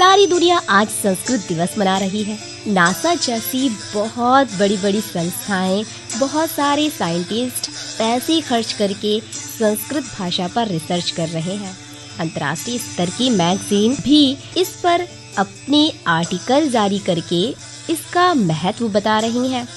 सारी दुनिया आज संस्कृत दिवस मना रही है। नासा जैसी बहुत बड़ी बड़ी संस्थाएं, बहुत सारे साइंटिस्ट पैसे खर्च करके संस्कृत भाषा पर रिसर्च कर रहे हैं। अंतर्राष्ट्रीय स्तर की मैगजीन भी इस पर अपने आर्टिकल जारी करके इसका महत्व बता रही हैं।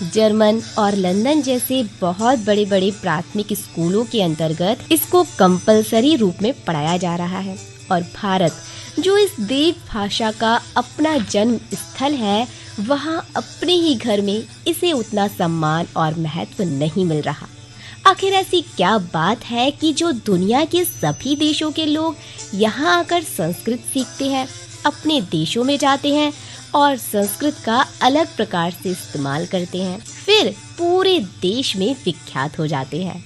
जर्मन और लंदन जैसे बहुत बड़े बड़े प्राथमिक स्कूलों के अंतर्गत इसको कंपलसरी रूप में पढ़ाया जा रहा है। और भारत, जो इस देव भाषा का अपना जन्म स्थल है, वहाँ अपने ही घर में इसे उतना सम्मान और महत्व नहीं मिल रहा। आखिर ऐसी क्या बात है कि जो दुनिया के सभी देशों के लोग यहाँ आकर संस्कृत सीखते हैं, अपने देशों में जाते हैं और संस्कृत का अलग प्रकार से इस्तेमाल करते हैं, फिर पूरे देश में विख्यात हो जाते हैं।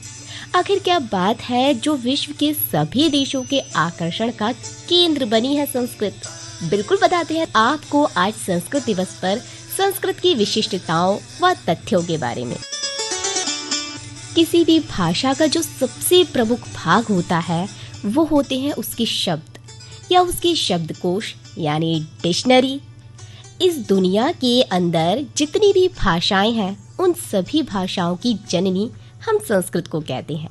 आखिर क्या बात है जो विश्व के सभी देशों के आकर्षण का केंद्र बनी है संस्कृत? बिल्कुल बताते हैं आपको आज संस्कृत दिवस पर संस्कृत की विशिष्टताओं व तथ्यों के बारे में। किसी भी भाषा का जो सबसे प्रमुख भाग होता है वो होते हैं उसके शब्द या उसके शब्दकोश यानी डिक्शनरी। इस दुनिया के अंदर जितनी भी भाषाएं हैं, उन सभी भाषाओं की जननी हम संस्कृत को कहते हैं,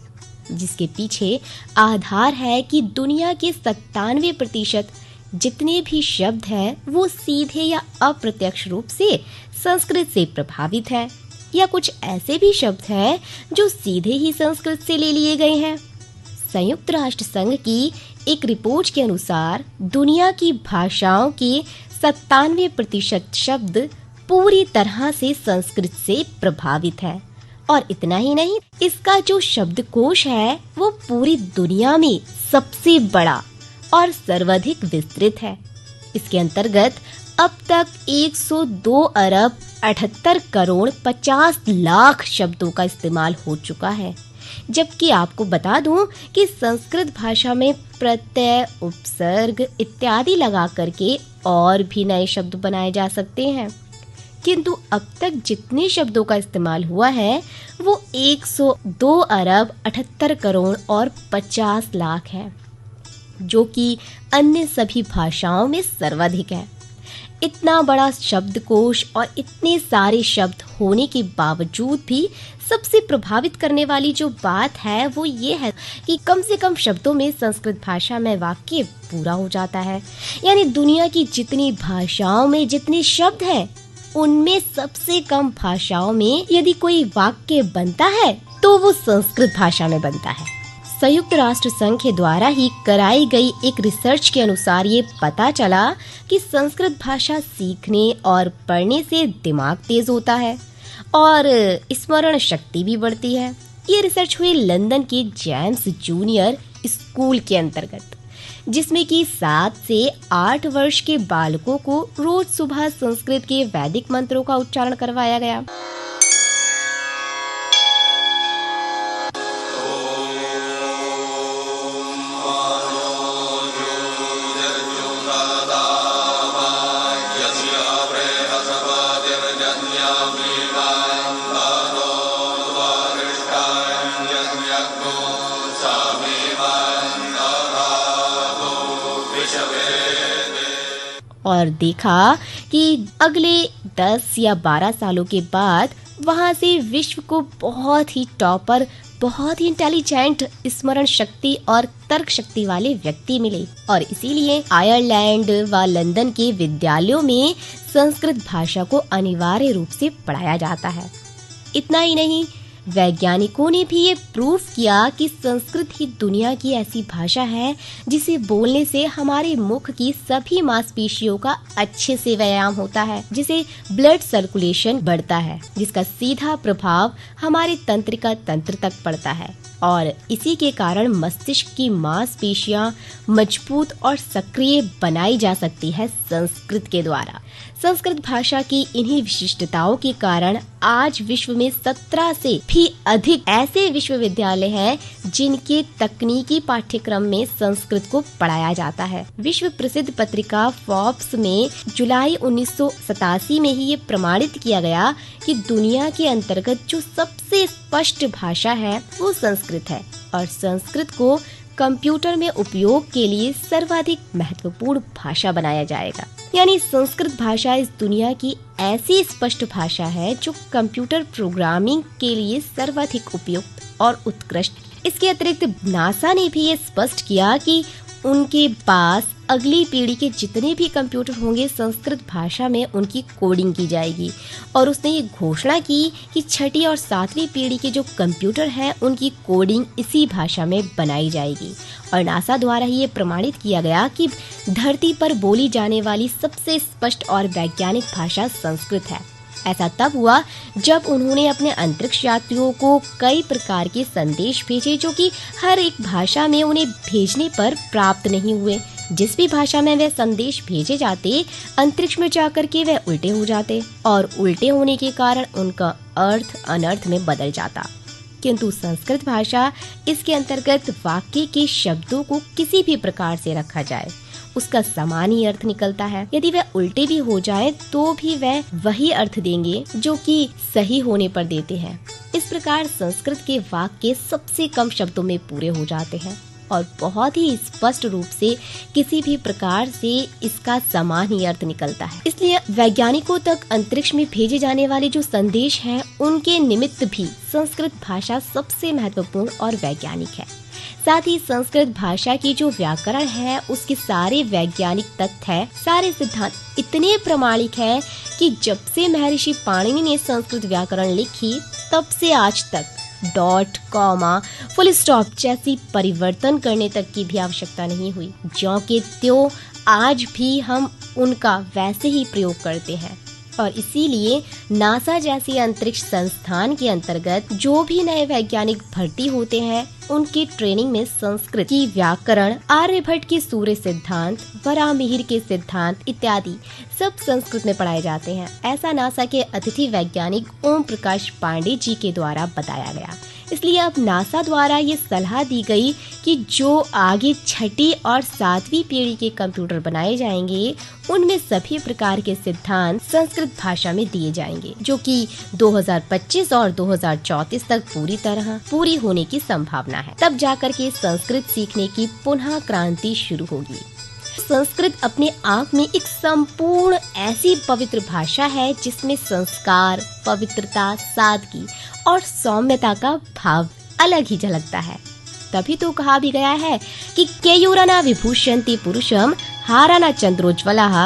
जिसके पीछे आधार है कि दुनिया के 97% जितने भी शब्द हैं वो सीधे या अप्रत्यक्ष रूप से संस्कृत से प्रभावित हैं, या कुछ ऐसे भी शब्द हैं जो सीधे ही संस्कृत से ले लिए गए हैं। संयुक्त राष्ट्र संघ की एक रिपोर्ट के अनुसार दुनिया की भाषाओं के 97% शब्द पूरी तरह से संस्कृत से प्रभावित है। और इतना ही नहीं, इसका जो शब्दकोश है वो पूरी दुनिया में सबसे बड़ा और सर्वाधिक विस्तृत है। इसके अंतर्गत अब तक 102 अरब 78 करोड़ 50 लाख शब्दों का इस्तेमाल हो चुका है। जबकि आपको बता दूं कि संस्कृत भाषा में प्रत्यय, उपसर्ग इत्यादि लगा करके और भी नए शब्द बनाए जा सकते हैं, किंतु अब तक जितने शब्दों का इस्तेमाल हुआ है वो 102 अरब 78 करोड़ और 50 लाख है, जो कि अन्य सभी भाषाओं में सर्वाधिक है। इतना बड़ा शब्दकोश और इतने सारे शब्द होने के बावजूद भी सबसे प्रभावित करने वाली जो बात है वो ये है कि कम से कम शब्दों में संस्कृत भाषा में वाक्य पूरा हो जाता है। यानी दुनिया की जितनी भाषाओं में जितने शब्द हैं, उनमें सबसे कम भाषाओं में यदि कोई वाक्य बनता है तो वो संस्कृत भाषा में बनता है। संयुक्त राष्ट्र संघ के द्वारा ही कराई गई एक रिसर्च के अनुसार ये पता चला कि संस्कृत भाषा सीखने और पढ़ने से दिमाग तेज होता है और स्मरण शक्ति भी बढ़ती है। ये रिसर्च हुई लंदन के जेम्स जूनियर स्कूल के अंतर्गत, जिसमें कि 7 से 8 वर्ष के बालकों को रोज सुबह संस्कृत के वैदिक मंत्रों का उच्चारण करवाया गया। और देखा कि अगले 10 या 12 सालों के बाद वहां से विश्व को बहुत ही टॉपर, बहुत ही इंटेलिजेंट स्मरण शक्ति और तर्क शक्ति वाले व्यक्ति मिले। और इसीलिए आयरलैंड व लंदन के विद्यालयों में संस्कृत भाषा को अनिवार्य रूप से पढ़ाया जाता है। इतना ही नहीं, वैज्ञानिकों ने भी ये प्रूफ किया कि संस्कृत ही दुनिया की ऐसी भाषा है जिसे बोलने से हमारे मुख की सभी मांसपेशियों का अच्छे से व्यायाम होता है, जिसे ब्लड सर्कुलेशन बढ़ता है, जिसका सीधा प्रभाव हमारे तंत्रिका तंत्र तक पड़ता है और इसी के कारण मस्तिष्क की मांसपेशियां मजबूत और सक्रिय बनाई जा सकती है संस्कृत के द्वारा। संस्कृत भाषा की इन्हीं विशिष्टताओं के कारण आज विश्व में 17 से भी अधिक ऐसे विश्वविद्यालय हैं जिनके तकनीकी पाठ्यक्रम में संस्कृत को पढ़ाया जाता है। विश्व प्रसिद्ध पत्रिका फोर्ब्स में जुलाई 1987 में ही ये प्रमाणित किया गया कि दुनिया के अंतर्गत जो सबसे स्पष्ट भाषा है वो संस्कृत है और संस्कृत को कंप्यूटर में उपयोग के लिए सर्वाधिक महत्वपूर्ण भाषा बनाया जाएगा। यानी संस्कृत भाषा इस दुनिया की ऐसी स्पष्ट भाषा है जो कंप्यूटर प्रोग्रामिंग के लिए सर्वाधिक उपयुक्त और उत्कृष्ट। इसके अतिरिक्त नासा ने भी ये स्पष्ट किया कि उनके पास अगली पीढ़ी के जितने भी कंप्यूटर होंगे संस्कृत भाषा में उनकी कोडिंग की जाएगी। और उसने ये घोषणा की कि छठी और सातवीं पीढ़ी के जो कंप्यूटर हैं उनकी कोडिंग इसी भाषा में बनाई जाएगी। और नासा द्वारा ये प्रमाणित किया गया कि धरती पर बोली जाने वाली सबसे स्पष्ट और वैज्ञानिक भाषा संस्कृत है। ऐसा तब हुआ जब उन्होंने अपने अंतरिक्ष यात्रियों को कई प्रकार के संदेश भेजे जो कि हर एक भाषा में उन्हें भेजने पर प्राप्त नहीं हुए। जिस भी भाषा में वे संदेश भेजे जाते अंतरिक्ष में जाकर के वे उल्टे हो जाते और उल्टे होने के कारण उनका अर्थ अनर्थ में बदल जाता। किंतु संस्कृत भाषा इसके अंतर्गत वाक्य के शब्दों को किसी भी प्रकार से रखा जाए उसका समान ही अर्थ निकलता है। यदि वह उल्टे भी हो जाए तो भी वह वही अर्थ देंगे जो कि सही होने पर देते हैं। इस प्रकार संस्कृत के वाक्य सबसे कम शब्दों में पूरे हो जाते हैं और बहुत ही स्पष्ट रूप से किसी भी प्रकार से इसका समान ही अर्थ निकलता है। इसलिए वैज्ञानिकों तक अंतरिक्ष में भेजे जाने वाले जो संदेश हैं उनके निमित्त भी संस्कृत भाषा सबसे महत्वपूर्ण और वैज्ञानिक है। साथ ही संस्कृत भाषा की जो व्याकरण है उसके सारे वैज्ञानिक तथ्य है, सारे सिद्धांत इतने प्रामाणिक है कि जब से महर्षि पाणिनि ने संस्कृत व्याकरण लिखी तब से आज तक डॉट, कॉमा, फुल स्टॉप जैसी परिवर्तन करने तक की भी आवश्यकता नहीं हुई। ज्यों के त्यों आज भी हम उनका वैसे ही प्रयोग करते हैं। और इसीलिए नासा जैसी अंतरिक्ष संस्थान के अंतर्गत जो भी नए वैज्ञानिक भर्ती होते हैं उनकी ट्रेनिंग में संस्कृत की व्याकरण, आर्यभट्ट के सूर्य सिद्धांत, वराहमिहिर के सिद्धांत इत्यादि सब संस्कृत में पढ़ाए जाते हैं। ऐसा नासा के अतिथि वैज्ञानिक ओम प्रकाश पांडे जी के द्वारा बताया गया। इसलिए अब नासा द्वारा ये सलाह दी गई कि जो आगे छठी और सातवीं पीढ़ी के कंप्यूटर बनाए जाएंगे उनमें सभी प्रकार के सिद्धांत संस्कृत भाषा में दिए जाएंगे जो कि 2025 और 2034 तक पूरी होने की संभावना है। तब जाकर के संस्कृत सीखने की पुनः क्रांति शुरू होगी। संस्कृत अपने आप में एक संपूर्ण ऐसी पवित्र भाषा है जिसमें संस्कार, पवित्रता, सादगी और सौम्यता का भाव अलग ही झलकता है। तभी तो कहा भी गया है कि केयूरना विभूषन्ति पुरुषम हाराना चंद्रोज्ज्वलः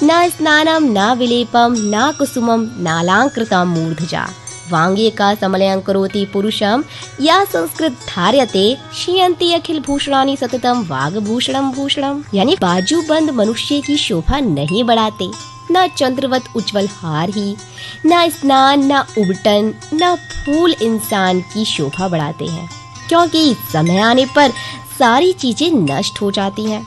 न स्नानम न विलेपम न कुसुमम नालांकृतम मूर्धजा वांगे का समलयं करोति पुरुषम या संस्कृत धार्यते श्रियन्ति अखिल भूषणानि सततम वागभूषणम भूषणम। यानी बाजूबंद मनुष्य की शोभा नहीं बढ़ाते, न चंद्रवत उज्जवल हार ही, न स्नान, न उबटन, न फूल इंसान की शोभा बढ़ाते हैं, क्योंकि समय आने पर सारी चीजें नष्ट हो जाती हैं।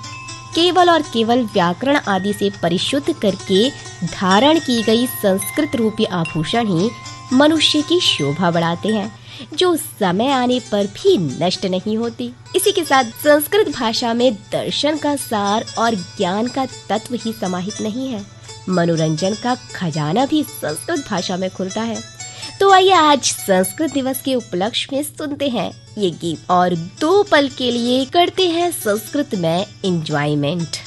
केवल और केवल व्याकरण आदि से परिशुद्ध करके धारण की गई संस्कृत रूपी आभूषण ही मनुष्य की शोभा बढ़ाते हैं, जो समय आने पर भी नष्ट नहीं होती। इसी के साथ संस्कृत भाषा में दर्शन का सार और ज्ञान का तत्व ही समाहित नहीं है, मनोरंजन का खजाना भी संस्कृत भाषा में खुलता है। तो आइए आज संस्कृत दिवस के उपलक्ष्य में सुनते हैं ये गीत और 2 पल के लिए करते हैं संस्कृत में एंजॉयमेंट।